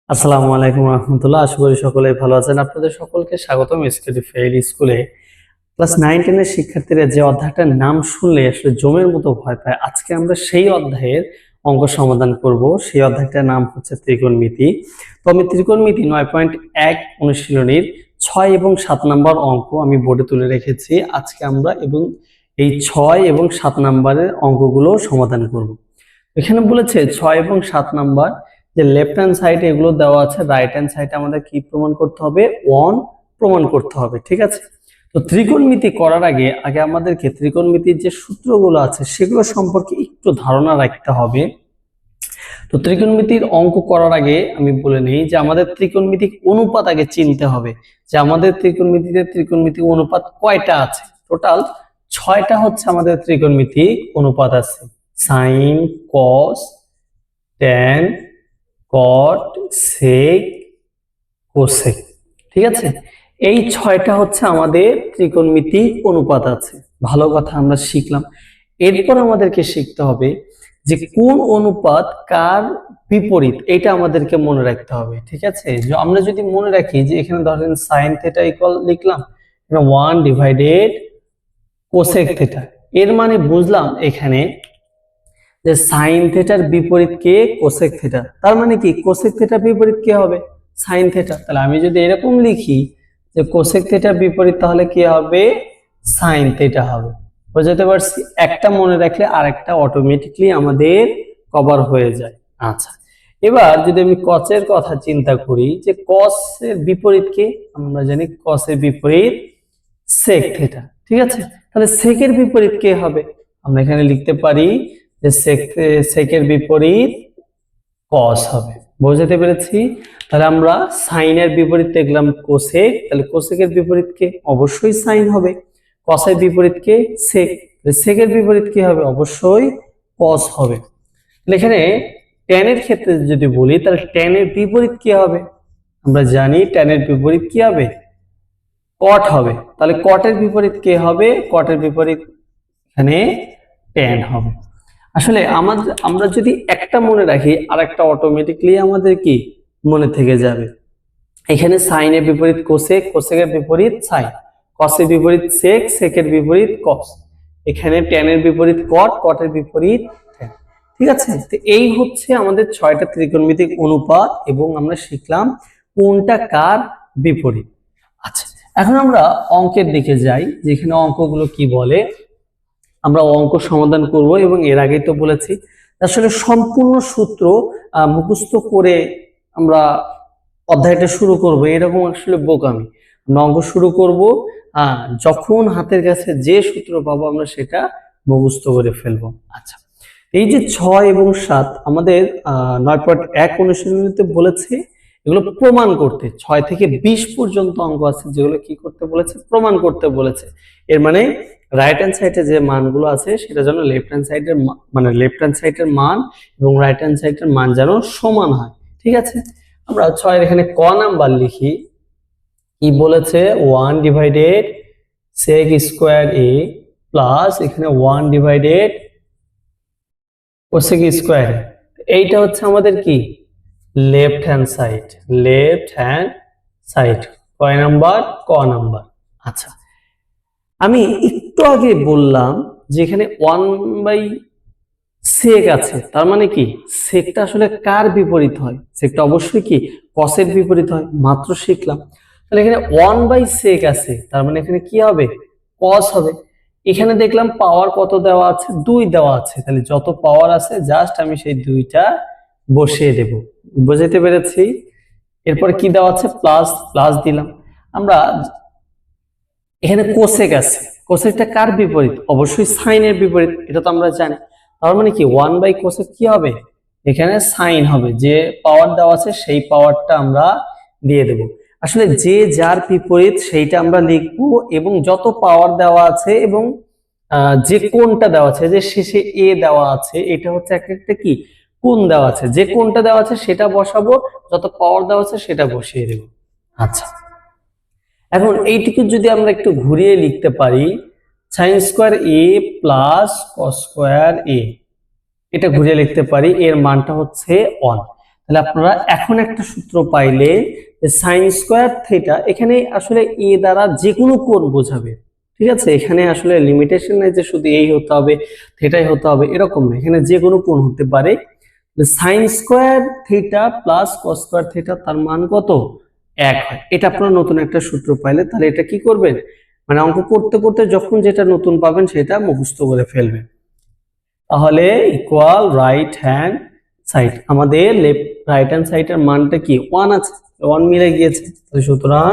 আসসালামু আলাইকুম রহমতুল্লাহ। আশা করি সকলেই ভালো আছেন। আপনাদের সকলকে স্বাগতম স্টাডি ফেইল স্কুলে। ক্লাস 9-10 এর শিক্ষার্থীরা যে অধ্যায়টার নাম শুনলে আসলে জমের মতো ভয় পায়, আজকে আমরা সেই অধ্যায়ের অঙ্ক সমাধান করব। সেই অধ্যায়টার নাম হচ্ছে ত্রিকোণমিতি। তো আমি ত্রিকোণমিতি 9.1 অনুশীলনীর 6 এবং 7 নম্বর অঙ্ক আমি বোর্ডে তুলে রেখেছি। আজকে আমরা এই 6 এবং 7 নম্বরের অঙ্কগুলো সমাধান করব। এখানে বলেছে 6 এবং 7 নাম্বার যে লেফট হ্যান্ড সাইডে এগুলো দেওয়া আছে, রাইট হ্যান্ড সাইডে আমাদের কি প্রমাণ করতে হবে? 1 প্রমাণ করতে হবে। ঠিক আছে, তো ত্রিকোণমিতি করার আগে আমাদেরকে ত্রিকোণমিতির যে সূত্রগুলো আছে সেগুলো সম্পর্কে একটু ধারণা রাখতে হবে। তো ত্রিকোণমিতির অঙ্ক করার আগে আমি বলে নিই যে আমাদের ত্রিকোণমিতিক অনুপাত আগে চিনতে হবে, যে আমাদের ত্রিকোণমিতিক অনুপাত কয়টা আছে। টোটাল 6টা হচ্ছে আমাদের ত্রিকোণমিতিক অনুপাত আছে। সাইন, কস, ট্যান, কট, সেক, কোসেক। ঠিক আছে, এই 6টা হচ্ছে আমাদের ত্রিকোণমিতিক অনুপাত আছে। ভালো কথা, আমরা শিখলাম। এরপর আমাদেরকে শিখতে হবে যে কোন অনুপাত কার বিপরীত, এটা আমাদেরকে মনে রাখতে হবে। ঠিক আছে, আমরা যদি মনে রাখি যে এখানে ধরেন সাইন থেটা ইকুয়াল লিখলাম 1 কোসেক থেটা, এর মানে বুঝলাম এখানে যে সাইন থেটার বিপরীত কে? Cosec theta. তার মানে কি কোসেক থেটার বিপরীত কে হবে? Sine theta. তাহলে আমি যদি এরকম লিখি যে কোসেক থেটার বিপরীত, তাহলে কি হবে? সাইন থেটা হবে। বুঝতে পারছি? একটা মনে রাখলে আরেকটা অটোমেটিকলি আমাদের কভার হয়ে যায়। আচ্ছা, এবার যদি আমি কসের কথা চিন্তা করি যে কসের বিপরীত কে? আমরা জানি কসের বিপরীত সেক থেটা। ঠিক আছে, তাহলে সেকের বিপরীত কে হবে? আমরা এখানে লিখতে পারি যে সেকের বিপরীত কস হবে। বুঝতে পেরেছি? তাহলে আমরা সাইনের বিপরীত দেখলাম কোসেক, তাহলে কোসেকের বিপরীত কে? অবশ্যই সাইন হবে। কসের বিপরীত কে? সেক। সেকের বিপরীত কি হবে? অবশ্যই কস হবে। এখানে ট্যানের ক্ষেত্রে যদি বলি, তাহলে ট্যানের বিপরীত কি হবে? আমরা জানি ট্যানের বিপরীত কি হবে? কট হবে। তাহলে কটের বিপরীত কে হবে? কটের বিপরীত এখানে ট্যান হবে। আসলে আমরা যদি একটা মনে রাখি আর একটা অটোমেটিকলি আমাদের কি মনে থেকে যাবে। এখানে সাইনের বিপরীত কোসেক, কোসেকের বিপরীত সাইন, কসের বিপরীত সেক, সেকের বিপরীত কস। এখানে ট্যানের বিপরীত কট, কটের বিপরীত ট্যান। ঠিক আছে, তো এই হচ্ছে আমাদের 6টা ত্রিকোণমিতিক অনুপাত এবং আমরা শিখলাম কোনটা কার বিপরীত। আচ্ছা, এখন আমরা অঙ্কের দিকে যাই, যেখানে অঙ্কগুলো কি বলে। আমরা অঙ্ক সমাধান করব এবং এর আগেই তো বলেছি আসলে সম্পূর্ণ সূত্র মুখস্থ করে আমরা অধ্যায়টা শুরু করব, এরকম আসলে বোকামি। আমরা অঙ্ক শুরু করব যখন হাতের কাছে যে সূত্র পাবো আমরা সেটা মুখস্থ করে ফেলবো। আচ্ছা, এই যে 6 এবং 7 আমাদের 9.1 অনুশীলনীতে বলেছে এগুলো প্রমাণ করতে। 6 থেকে 20 পর্যন্ত অঙ্ক আছে যেগুলো কি করতে বলেছে? প্রমাণ করতে বলেছে। এর মানে রাইট হ্যান্ড সাইডে যে মানগুলো আছে সেটা যেন লেফট হ্যান্ড সাইডের মান এবং রাইট হ্যান্ড সাইডের মান যেন সমান হয়। ঠিক আছে, আমরা 6 এখানে ক নাম্বার লিখি। কি বলেছে? 1 divided sec square a plus এখানে 1 ডিভাইডেড cosec স্কয়ার। এইটা হচ্ছে আমাদের কি? Left hand side. কয় নাম্বার? ক নাম্বার। আচ্ছা, আমি একটু আগে বললাম যে এখানে 1/sec আছে, তার মানে কি সেকটা আসলে কার বিপরীত হয়? সেকটা অবশ্যই কি কসের বিপরীত হয়, মাত্র শিখলাম। তাহলে এখানে 1/sec আছে, তার মানে এখানে কি হবে? কস হবে। এখানে দেখলাম পাওয়ার কত দেওয়া আছে? 2 দেওয়া আছে, তাহলে যত পাওয়ার আছে জাস্ট আমি সেই 2টা বসিয়ে দেব। বুঝতে পেরেছি? এরপর কি দেওয়া আছে? প্লাস দিলাম। আমরা এখানে কোসেক আছে, কোসেকটা কার বিপরীত? অবশ্যই সাইনের বিপরীত, এটা তো আমরা জানি। তার মানে কি 1/কোসেক কি হবে? এখানে সাইন হবে। যে পাওয়ার দেওয়া আছে সেই পাওয়ারটা আমরা দিয়ে দেব। আসলে যে যার বিপরীত সেইটা আমরা লিখবো এবং যত পাওয়ার দেওয়া আছে এবং যে কোণটা দেওয়া আছে, যে শেষে এ দেওয়া আছে, এটা হচ্ছে একটা কি কোণ দেওয়া আছে, যে কোণটা দেওয়া আছে সেটা বসাবো, যত পাওয়ার দেওয়া আছে সেটা বসিয়ে দেব। আচ্ছা, এখন এইটিকে যদি আমরা একটু ঘুরিয়ে লিখতে পারি sin square a plus cos square a, এটা ঘুরিয়ে লিখতে পারি, এর মানটা হচ্ছে 1। তাহলে আপনারা এখন একটা সূত্র পাইলে যে সাইন স্কোয়ার থিটা, এখানে আসলে এ দ্বারা যে কোনো কোণ বোঝাবে, ঠিক আছে? এখানে আসলে লিমিটেশন নাই যে শুধু এই হতে হবে থিটাই হতে হবে, এরকম না, এখানে যে কোনো কোণ হতে পারে। Sine square theta plus cos square theta তার মান কত? 1 হয়। এটা আপনারা নতুন একটা সূত্র পাইলে তাহলে এটা কি করবেন, মানে অঙ্ক করতে করতে যখন যেটা নতুন পাবেন সেটা মুখস্থ করে ফেলবেন। তাহলে ইকুয়াল রাইট হ্যান্ড সাইড, আমাদের রাইট হ্যান্ড সাইডের মানটা কি 1 আছে, 1 মিলে গিয়েছে, সুতরাং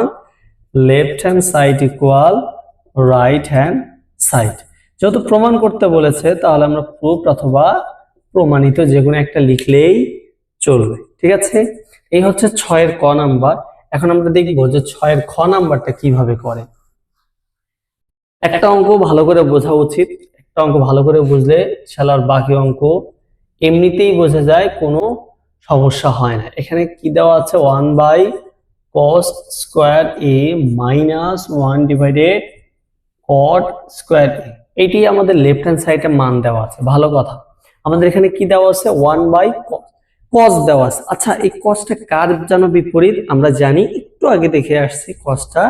left hand side equal right hand side. যেহেতু প্রমাণ করতে বলেছে তাহলে আমরা প্রুফ অথবা প্রমাণিত যে কোনো একটা লিখলেই চলবে, ঠিক আছে? এই হচ্ছে 6 এর ক নাম্বার। এখন আমরা দেখব যে 6 এর খ নাম্বারটা কিভাবে করে। একটা অঙ্ক ভালো করে বোঝা উচিত, একটা অঙ্ক ভালো করে বুঝলে শালার বাকি অঙ্ক এমনিতেই বোঝা যায়, কোনো সমস্যা হয় না। এখানে কি দেওয়া আছে, 1 by cos square A minus 1 divided cot square A, এটি আমাদের লেফট হ্যান্ড সাইডে মান দেওয়া আছে। ভালো কথা, আমাদের এখানে কি দেওয়া আছে, 1 বাই cos দেওয়া আছে। আচ্ছা, এই cosটা কার যেন বিপরীত আমরা জানি, একটু আগে দেখে আসছি, cosটা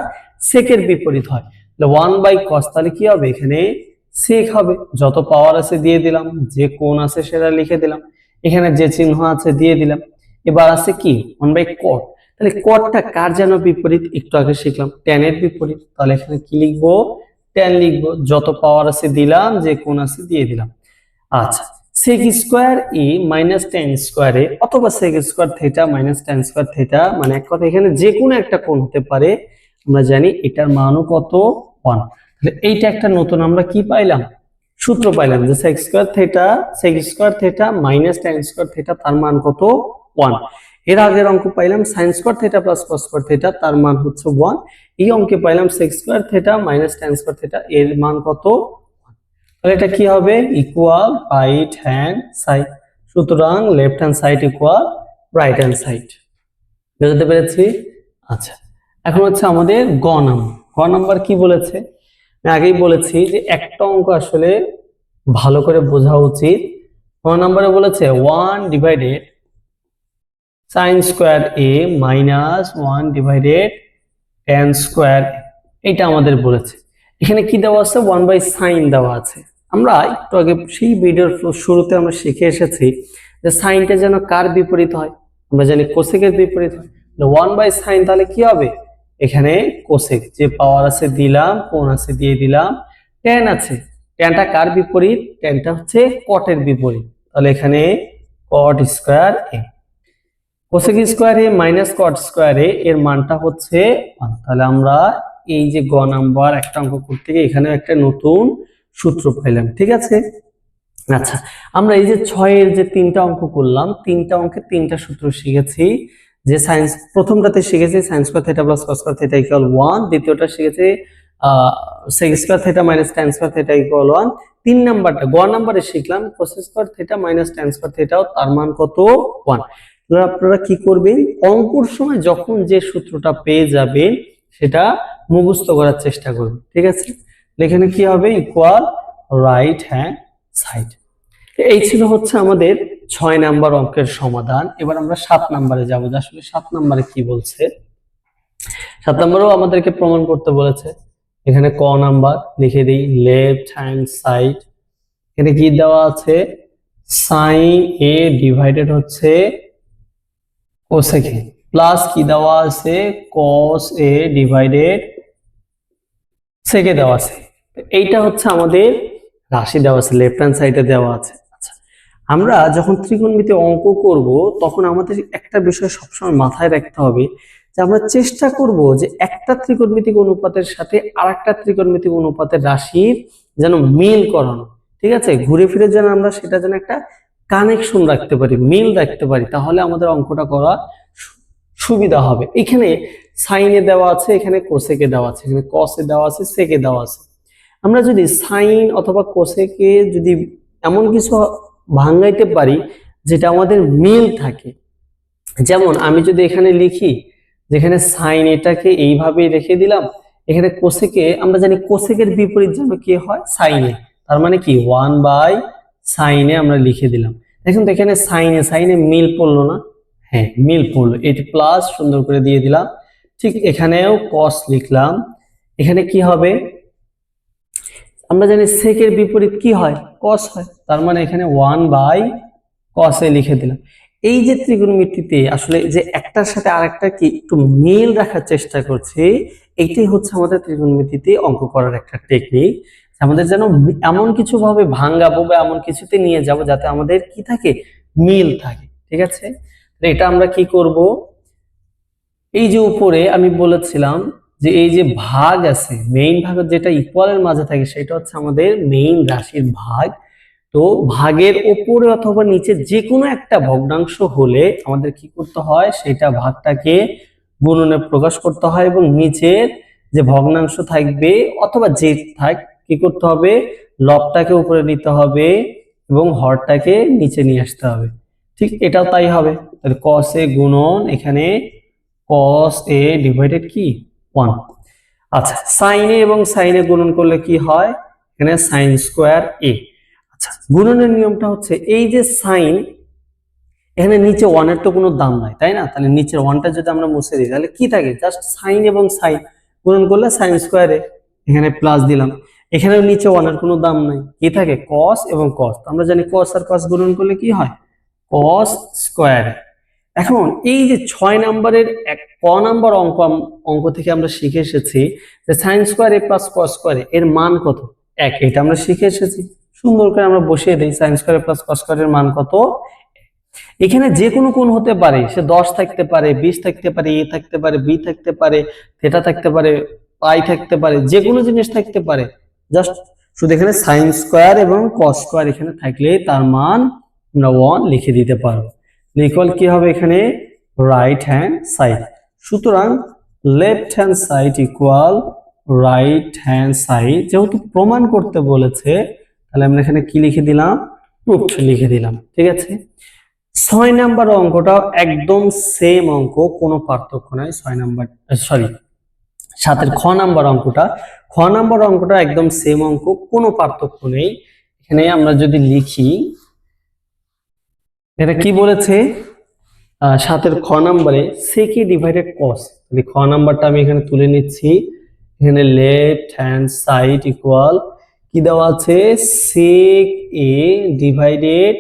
সেকের বিপরীত হয়। 1 বাই cos তাহলে কি হবে, এখানে সেক হবে, যত পাওয়ার আছে দিয়ে দিলাম, যে কোণ আছে সেটা লিখে দিলাম, এখানে যে চিহ্ন আছে দিয়ে দিলাম। এবার আছে কি 1 বাই cot, তাহলে cotটা কার যেন বিপরীত, একটু আগে শিখলাম tan এর বিপরীত, তাহলে এখানে কি লিখবো, tan লিখবো, যত পাওয়ার আছে দিলাম, যে কোণ আছে দিয়ে দিলাম। আচ্ছা, sec square e minus tan square a অথবা sec square theta minus tan square theta, মানে এক কথা এখানে যে কোনো একটা কোণ হতে পারে। আমরা জানি এটার মানও কত 1। তাহলে এইটা একটা নতুন আমরা কি পাইলাম, সূত্র পাইলাম যে sec square theta minus tan square theta তার মান কত 1। এর আগের অঙ্ক পাইলাম sin square theta plus cos square theta তার মান হচ্ছে 1। এই অঙ্কে পাইলাম sec square theta minus tan square theta এর মান কত, তাহলে এটা কি হবে, ইকুয়াল রাইট হ্যান্ড সাইড। সুতরাং left hand side equal right hand side, বুঝতে পেরেছি? আচ্ছা, এখন হচ্ছে আমাদের গ নাম্বার কি বলেছে, আমি আগেই বলেছি যে একটা অঙ্ক আসলে ভালো করে বোঝা উচিত। গ নাম্বারে বলেছে 1 divided sin square a minus 1 divided tan square, এটা আমাদের বলেছে। এখানে কি দেওয়া আছে, 1 বাই সাইন দেওয়া আছে। আমরা একটু আগে সেই ভিডিওর শুরুতে আমরা শিখে এসেছি যে সাইনটা যেন কার বিপরীত হয়, আমরা জানি কোসেকের বিপরীত হয়। 1 বাই সাইন তাহলে কি হবে, এখানে কোসেক, যে পাওয়ার আছে দিলাম, কোণ আছে দিয়ে দিলাম, tan আছে, tanটা কার বিপরীত, tanটা হচ্ছে কটের বিপরীত, তাহলে এখানে cot square a, cosec square A minus cot square A এর মানটা হচ্ছে 1। তাহলে আমরা এই যে গ নাম্বার একটা অঙ্ক করতে গিয়ে এখানে একটা নতুন সূত্র পাইলাম, ঠিক আছে? আচ্ছা, আমরা এই যে 6 এর যে 3টা অঙ্ক করলাম, 3টা অঙ্কে 3টা সূত্র শিখেছি। যে সাইন্স প্রথমটাতে শিখেছি sin square theta plus cos square theta equal 1, দ্বিতীয়টা শিখেছি sec square theta minus tan square theta equal 1, 3 নাম্বারটা গ নাম্বারে শিখলাম cos square theta minus tan square থিটাও তার মান কত 1। আপনারা কি করবেন, অঙ্কর সময় যখন যে সূত্রটা পেয়ে যাবেন সেটা মুখস্থ করার চেষ্টা করবেন, ঠিক আছে? এখানে কি হবে, ইকুয়াল রাইট হ্যান্ড সাইড। এই ছিল হচ্ছে আমাদের 6 নাম্বার অঙ্কের সমাধান। এবার আমরা 7 নাম্বারে যাব, যে আসলে 7 নাম্বারে কি বলছে। 7 নাম্বারেও আমাদেরকে প্রমাণ করতে বলেছে। এখানে ক নাম্বার লিখে দিই, লেফট হ্যান্ড সাইড, এখানে কি দেওয়া আছে, সাইন এ ডিভাইডেড হচ্ছে কোসেক এ প্লাস কি দেওয়া আছে, cos a ডিভাইডেড sec এ দেওয়া আছে। এইটা হচ্ছে আমাদের রাশি দেওয়া আছে, লেফট হ্যান্ড সাইডে দেওয়া আছে। আচ্ছা, আমরা যখন ত্রিকোণমিতি অঙ্ক করব তখন আমাদের একটা বিষয় সবসময় মাথায় রাখতে হবে যে আমরা চেষ্টা করব যে একটা ত্রিকোণমিতিক অনুপাতের সাথে আরেকটা ত্রিকোণমিতিক অনুপাতের রাশির যেন মিল করানো, ঠিক আছে? ঘুরে ফিরে যেন আমরা সেটা যেন একটা কানেকশন রাখতে পারি, মিল রাখতে পারি, তাহলে আমাদের অঙ্কটা করা সুবিধা হবে। এখানে সাইনে দেওয়া আছে, এখানে কোসেকে দেওয়া আছে, এখানে কসে দেওয়া আছে, সেকে দেওয়া আছে। আমরা যদি সাইন অথবা কোসেকে যদি এমন কিছু ভাঙাইতে পারি যেটা আমাদের মিল থাকে, যেমন আমি যদি এখানে লিখি যেখানে সাইন এটাকে এইভাবে রেখে দিলাম, এখানে কোসেকে আমরা জানি কোসেকের বিপরীত যেন কি হয়, সাইনে, তার মানে কি 1 বাই সাইনে আমরা লিখে দিলাম। দেখুন তো এখানে সাইনে সাইনে মিল পড়লো না, হ্যাঁ মিল পড়লো, এটি প্লাস সুন্দর করে দিয়ে দিলাম। ঠিক এখানেও কস লিখলাম। এখানে কি হবে, আমরা জানি সেকের বিপরীত কি হয়, কস হয়, তার মানে এখানে 1/cos এ লিখে দিলাম। এই যে ত্রিকোণমিতিতে আসলে যে একটার সাথে আরেকটা কি একটু মিল রাখার চেষ্টা করছি, এইটাই হচ্ছে আমাদের ত্রিকোণমিতিতে অঙ্ক করার একটা টেকনিক। আমাদের যেন এমন কিছু ভাবে ভাঙাবো বা এমন কিছুতে নিয়ে যাব যাতে আমাদের কি থাকে, মিল থাকে। ঠিক আছে, এটা আমরা কি করব, এই যে উপরে আমি বলেছিলাম যে এই যে ভাগ আছে, মেইন ভাগ যেটা ইকুয়ালের মাঝে থাকে সেটা হচ্ছে আমাদের মেইন রাশির ভাগ। তো ভাগের উপরে অথবা নিচে যে কোনো একটা ভগ্নাংশ হলে আমাদের কি করতে হয়, সেটা ভাগটাকে গুণনে প্রকাশ করতে হয় এবং নিচের যে ভগ্নাংশ থাকবে অথবা যে থাক কি করতে হবে, লবটাকে উপরে নিতে হবে এবং হরটাকে নিচে নিয়ে আসতে হবে। ঠিক এটাও তাই হবে, তাহলে cos a গুণন এখানে cos a ডিভাইডেড কি 1। আচ্ছা, sin a এবং sin a গুণন করলে কি হয়, এখানে sin স্কয়ার a। আচ্ছা, গুণনের নিয়মটা হচ্ছে এই যে sin, এখানে নিচে 1 এর তো কোনো দাম নাই তাই না, তাহলে নিচের 1টা যদি আমরা মুছে দিই তাহলে কি থাকে, জাস্ট sin এবং sin গুণন করলে sin স্কয়ার a, এখানে প্লাস দিলাম। এখানেও নিচে 1 এর কোনো দাম নাই, কি থাকে cos এবং cos, আমরা জানি cos আর cos গুণন করলে কি হয়, cos স্কয়ার। এখন এই যে 6 নম্বরের ক নম্বর অঙ্ক থেকে আমরা শিখে এসেছি যে sin square a plus cos square a এর মান কত, 1, এটা আমরা শিখে এসেছি। সুন্দর করে আমরা বসিয়ে দেই sin square a plus cos square এর মান কত। এখানে যে কোনো কোণ হতে পারে, সে 10 থাকতে পারে, 20 থাকতে পারে, a থাকতে পারে, b থাকতে পারে, থিটা থাকতে পারে, পাই থাকতে পারে, যে কোনো জিনিস থাকতে পারে, জাস্ট শুধু এখানে sin স্কয়ার এবং cos স্কয়ার এখানে থাকলে তার মান আমরা 1 লিখে দিতে পারবো। ইকুয়াল কি হবে এখানে, রাইট হ্যান্ড সাইড। সুতরাং left hand side equal right hand side, যেহেতু প্রমাণ করতে বলেছে তাহলে আমরা এখানে কি লিখে দিলাম, প্রুফড লিখে দিলাম। ঠিক আছে, 6 নাম্বার অঙ্কটাও একদম সেম অঙ্ক, কোনো পার্থক্য নাই। 6 নাম্বার সরি 7 খ নাম্বার অঙ্কটা, খ নাম্বার অঙ্কটা একদম সেম অঙ্ক, কোনো পার্থক্য নেই। এখানে আমরা যদি লিখি, এটা কি বলেছে, 7 খ নাম্বারে sec a ডিভাইডেড cos, তাহলে খ নাম্বারটা আমি এখানে তুলে নিচ্ছি। এখানে লেফট হ্যান্ড সাইড ইকুয়াল কি দেওয়া আছে, sec a divided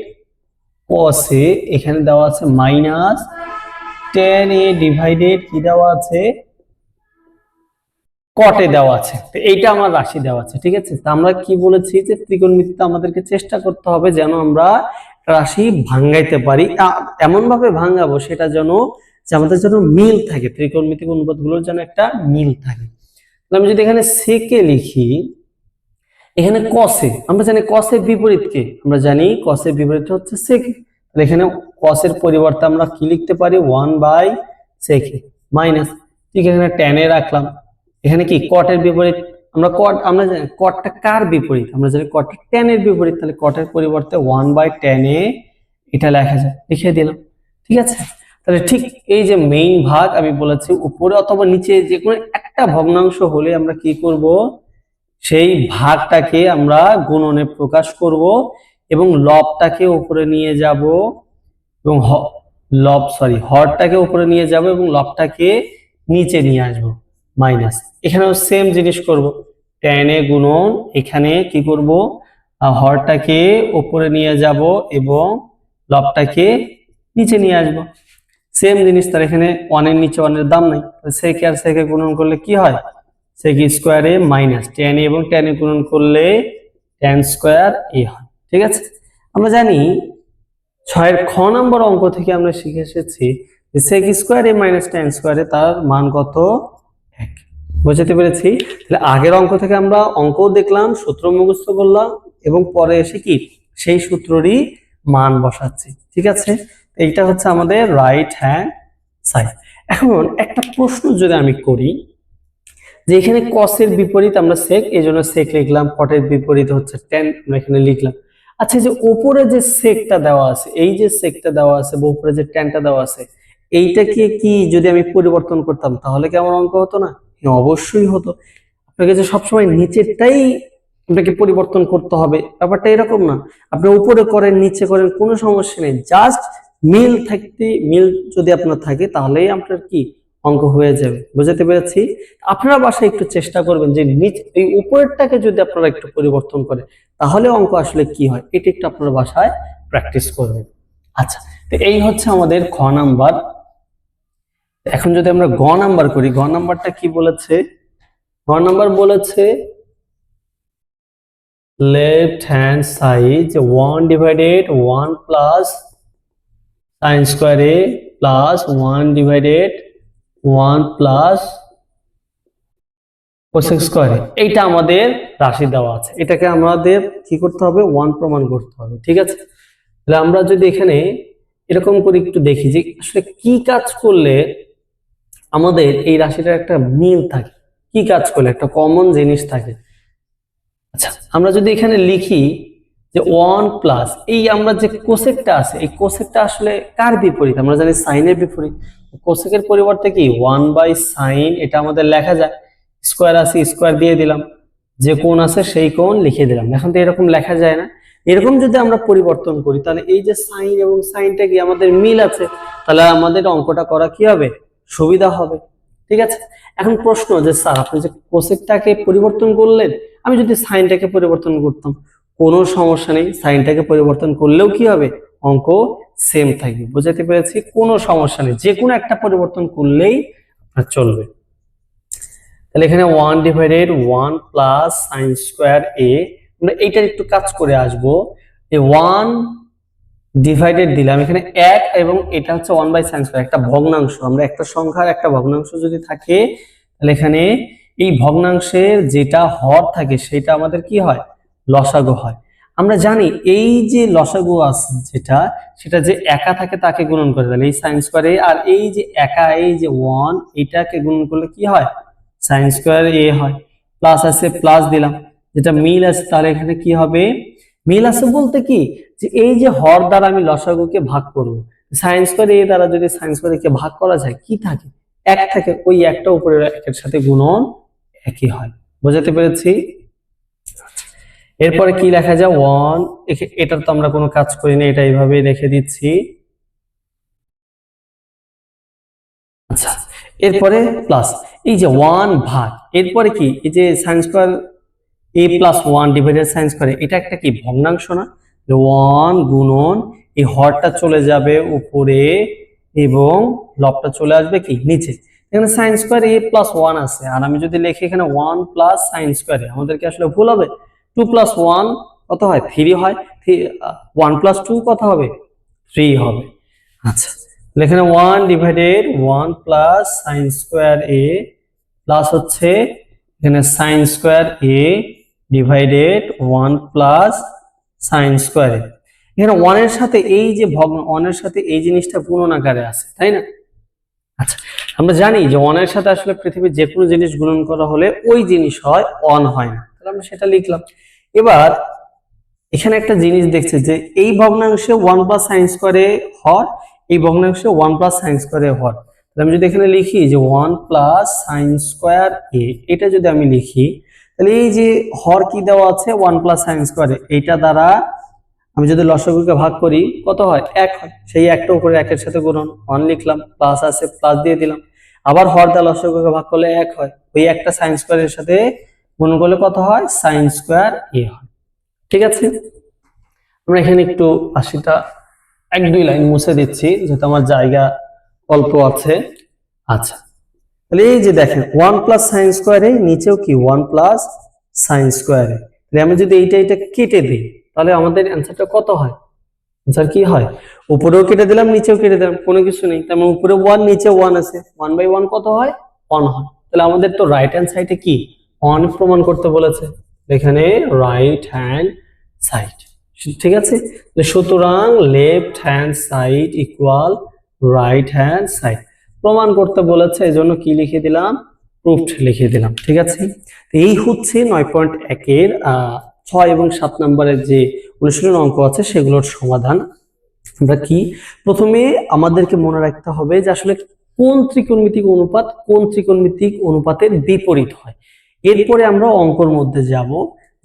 cos a, এখানে দেওয়া আছে মাইনাস tan a ডিভাইডেড কি দেওয়া আছে, cot a দেওয়া আছে। তো এইটা আমার রাশি দেওয়া আছে। ঠিক আছে, তো আমরা কি বলেছি যে ত্রিকোণমিতিতে আমাদেরকে চেষ্টা করতে হবে যেন আমরা রাশি ভাঙাইতে পারি, এমন ভাবে ভাঙাবো সেটা যেন আমাদের যেন মিল থাকে, ত্রিকোণমিতিক অনুপাতগুলোর যেন একটা মিল থাকে। আমি যদি এখানে sec a লিখি, এখানে cos a, আমরা জানি cos এর বিপরীত কি, আমরা জানি cos এর বিপরীত হচ্ছে sec a, তাহলে এখানে cos এর পরিবর্তে আমরা কি লিখতে পারি, 1/sec a মাইনাস, ঠিক এখানে tan a রাখলাম। এখানে কি cot এর বিপরীত, আমরা জানি cotটা কার বিপরীত, আমরা জানি cotটা tan এর বিপরীত, তাহলে cot এর পরিবর্তে 1/tan a এটা লেখা যায়, লিখে দিলাম। ঠিক আছে, তাহলে ঠিক এই যে মেইন ভাগ আমি বলেছি উপরে অথবা নিচে যে কোনো একটা ভগ্নাংশ হলে আমরা কি করব, সেই ভাগটাকে আমরা গুণনে প্রকাশ করব এবং লবটাকে উপরে নিয়ে যাব এবং হরটাকে উপরে নিয়ে যাব এবং লবটাকে নিচে নিয়ে আসব মাইনাস। এখানেও সেম জিনিস করব, tan a গুণন এখানে কি করব, হরটাকে উপরে নিয়ে যাব এবং লবটাকে নিচে নিয়ে আসব, সেম জিনিস। তার এখানে 1 এর নিচে 1 এর দাম নাই, sec আর sec এ গুণন করলে কি হয়, sec square a minus tan a এবং tan a গুণন করলে tan স্কয়ার a হয়। ঠিক আছে, আমরা জানি 6 এর খ নম্বর অঙ্ক থেকে আমরা শিখে এসেছি যে sec square a minus tan square a তার মান কত, 1। বুঝতে পেরেছি, তাহলে আগের অঙ্ক থেকে আমরা অঙ্কও দেখলাম, সূত্র মুখস্থ করলাম এবং পরে এসে কি সেই সূত্ররই মান বসাচ্ছি। ঠিক আছে, এইটা হচ্ছে আমাদের রাইট হ্যান্ড সাইড। এখন একটা প্রশ্ন যদি আমি করি যে এখানে cos এর বিপরীত আমরা sec, এই জন্য sec লিখলাম, cot এর বিপরীত হচ্ছে tan, আমরা এখানে লিখলাম। আচ্ছা, যে উপরে যে secটা দেওয়া আছে, এই যে secটা দেওয়া আছে বা উপরে যে tanটা দেওয়া আছে, এইটাকে কি যদি আমি পরিবর্তন করতাম তাহলে কেমন অঙ্ক হতো না, অবশ্যই হতো। আপনাকে যে সবসময় নিচেরটাই আপনাকে পরিবর্তন করতে হবে ব্যাপারটা এরকম না, আপনি উপরে করেন নিচে করেন কোনো সমস্যা নেই, জাস্ট মিল যদি আপনার থাকে তাহলেই আপনার কি অঙ্ক হয়ে যাবে। বুঝতে পেরেছি? আপনারা বাসায় একটু চেষ্টা করবেন যে এই উপরেরটাকে যদি আপনারা একটু পরিবর্তন করেন তাহলে অঙ্ক আসলে কি হয় এটা একটু আপনারা বাসায় প্র্যাকটিস করবেন। আচ্ছা, তো এই হচ্ছে আমাদের খ নাম্বার। এখন যদি আমরা গ নাম্বার করি, গ নাম্বারটা কি বলেছে? গ নাম্বার বলেছে left hand side 1 divided 1 plus sine square A plus 1 divided 1 plus cosec square A, এইটা আমাদের রাশি দেওয়া আছে। এটাকে আমাদের কি করতে হবে? 1 প্রমাণ করতে হবে। ঠিক আছে, তাহলে আমরা যদি এখানে এরকম করে একটু দেখি যে আসলে কি কাজ করলে আমাদের এই রাশিটার একটা মিল থাকে, কি কাজ করলে একটা কমন জিনিস থাকে। আচ্ছা, আমরা যদি এখানে লিখি যে 1 প্লাস এই আমরা যে কোসেকটা আছে, এই কোসেকটা আসলে কার বিপরীত? আমরা জানি সাইনের বিপরীত। কোসেকের পরিবর্তে কি 1 বাই সাইন এটা আমাদের লেখা যায়। স্কোয়ার আছে, স্কোয়ার দিয়ে দিলাম, যে কোণ আছে সেই কোণ লিখে দিলাম। এখন তো এরকম লেখা যায় না। এরকম যদি আমরা পরিবর্তন করি তাহলে এই যে সাইন এবং সাইনটা কি আমাদের মিল আছে, তাহলে আমাদের অঙ্কটা করা কি হবে? সুবিধা হবে। ঠিক আছে, এখন প্রশ্ন যে স্যার আপনি যে কোসেকটাকে পরিবর্তন করলেন, আমি যদি সাইনটাকে পরিবর্তন করতাম, কোনো সমস্যা নেই, সাইনটাকে পরিবর্তন করলেও কি হবে? অঙ্ক সেম থাকবে। বুঝাতে পেরেছি? কোনো সমস্যা নেই, যে কোনো একটা পরিবর্তন করলেই আপনার চলবে। তাহলে এখানে 1 ডিভাইডেড 1 প্লাস সাইন স্কোয়ার এ, আমরা এইটার একটু কাজ করে আসবো। এই 1 ডিভাইডেড দিলাম, এখানে 1 এবং এটা হচ্ছে 1 বাই সাইন স্কোয়ার, একটা ভগ্নাংশ। আমরা একটা সংখ্যার একটা ভগ্নাংশ যদি থাকে তাহলে এখানে এই ভগ্নাংশের যেটা হর থাকে সেটা আমাদের কি হয়? লসাগু হয়। আমরা জানি এই যে লসাগু আছে যেটা, সেটা যে একা থাকে তাকে গুণন করে, তাহলে এই সাইন স্কোয়ার এ আর এই যে একা এই যে 1 এটাকে গুণন করলে কি হয়? সাইন স্কোয়ার এ হয়। প্লাস আছে, প্লাস দিলাম, যেটা মিল আছে তাহলে এখানে কি হবে? মিল আছে বলতে কি যে এই যে হর দ্বারা আমি লসাগুকে ভাগ করব, সাইন স্কোয়ার এ দ্বারা যদি সাইন স্কোয়ার কে ভাগ করা যায় কি থাকে? এক থাকে, ওই একটা উপরে একের সাথে গুণন একই হয়। বুঝাতে পেরেছি? এরপরে কি লেখা যায়? 1, এটার তো আমরা কোনো কাজ করি না, এটা এইভাবেই রেখে দিচ্ছি। আচ্ছা, এরপরে প্লাস এই যে 1 ভাগ, এরপরে কি এই যে sine square a plus 1 divided sine square, এটা একটা কি ভগ্নাংশ না? 1 গুণন এই হরটা চলে যাবে উপরে এবং লবটা চলে আসবে কি নিচে। এখানে সাইন স্কোয়ার a প্লাস 1 আছে, আর আমি যদি লিখি এখানে 1 প্লাস সাইন স্কোয়ার, আমাদের কি আসলে ভুল হবে? 2 প্লাস 1 কত হয়? 3 হয়। 1 প্লাস 2 কত হবে? 3 হবে। আচ্ছা, এখানে 1 divided 1 plus sine square A plus হচ্ছে এখানে সাইন স্কোয়ার এ ডিভাইডেড 1 প্লাস সাইন স্কোয়ার এ। এখানে 1 এর সাথে এই যে 1 এর সাথে এই জিনিসটা গুণন আকারে আছে, তাই না? আচ্ছা, আমরা জানি যে 1 এর সাথে আসলে পৃথিবীর যে কোনো জিনিস গুণন করা হলে ওই জিনিস হয়, 1 হয় না। তাহলে আমরা সেটা লিখলাম। এবার এখানে একটা জিনিস দেখছে যে এই ভগ্নাংশে 1 প্লাস সাইন স্কোয়ার এ হর, এই ভগ্নাংশে 1 প্লাস সাইন স্কোয়ার এ হর। তাহলে আমি যদি এখানে লিখি যে 1 প্লাস সাইন স্কোয়ার এ, এটা যদি আমি লিখি তাহলে এই যে হর কি দেওয়া আছে? 1 প্লাস সাইন স্কোয়ার এ, এইটা দ্বারা আমি যদি লসাগুকে ভাগ করি কত হয়? 1 হয়। সেই একটা উপরে একের সাথে গুণন 1 লিখলাম, প্লাস আছে, প্লাস দিয়ে দিলাম। আবার হর দ্বারা লসাগুকে ভাগ করলে 1 হয়, ওই একটা সাইন স্কোয়ার এর সাথে গুণন করলে কত হয়? সাইন স্কোয়ার এ হয়। ঠিক আছে, আমরা এখানে একটু 80টা 1-2 লাইন মুছে দিচ্ছি যেহেতু আমার জায়গা অল্প আছে। আচ্ছা, তাহলে এই যে দেখেন 1 প্লাস সাইন স্কোয়ার এ, নিচেও কি 1 প্লাস সাইন স্কোয়ার এ। তাহলে আমি যদি এইটা কেটে দিই তাহলে আমাদের অ্যান্সারটা কত হয়? অ্যান্সার কি হয়? উপরেও কেটে দিলাম, নিচেও কেটে দিলাম, কোনো কিছু নেই, তার মানে উপরে 1 নিচে 1 আছে, 1 বাই 1 কত হয়? 1 হয়। তাহলে আমাদের তো রাইট হ্যান্ড সাইডে কি 1 প্রমাণ করতে বলেছে, এখানে রাইট হ্যান্ড সাইড। ঠিক আছে, সুতরাং left hand side equal right hand side প্রমাণ করতে বলেছে, এজন্য কি লিখে দিলাম? প্রুফড লিখে দিলাম। ঠিক আছে, এই হচ্ছে 9.1 এর 6 এবং 7 নম্বরের যে অনুশীলন অঙ্ক আছে সেগুলোর সমাধান। আমরা কি প্রথমে আমাদেরকে মনে রাখতে হবে যে আসলে কোন ত্রিকোণমিতিক অনুপাত কোন ত্রিকোণমিতিক অনুপাতের বিপরীত হয়। এরপরে আমরা অঙ্কর মধ্যে যাব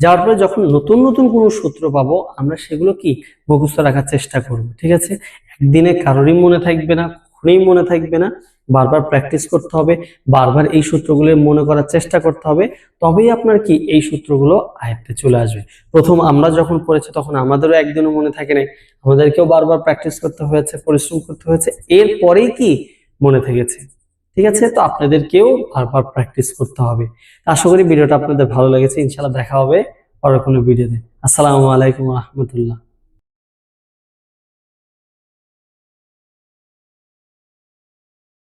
যাওয়ার পরে যখন নতুন নতুন কোনো সূত্র পাবো আমরা সেগুলো কি মুখস্থ রাখার চেষ্টা করব, ঠিক আছে? একদিনে কারোরই মনে থাকবে না, কখনোই মনে থাকবে না। বারবার প্র্যাকটিস করতে হবে, বারবার এই সূত্রগুলো মনে করার চেষ্টা করতে হবে, তবেই আপনার কি এই সূত্রগুলো আয়ত্তে চলে আসবে। প্রথম আমরা যখন পড়েছি তখন আমাদেরও একদিনও মনে থাকে না, আমাদেরকেও বারবার প্র্যাকটিস করতে হয়েছে, পরিশ্রম করতে হয়েছে, এরপরেই কি মনে থেকেছে। ঠিক আছে, তো আপনাদেরকেও বারবার প্র্যাকটিস করতে হবে। আশা করি ভিডিওটা আপনাদের ভালো লেগেছে। ইনশাআল্লাহ দেখা হবে পরের কোনো ভিডিওতে। আসসালামু আলাইকুম রহমতুল্লাহ।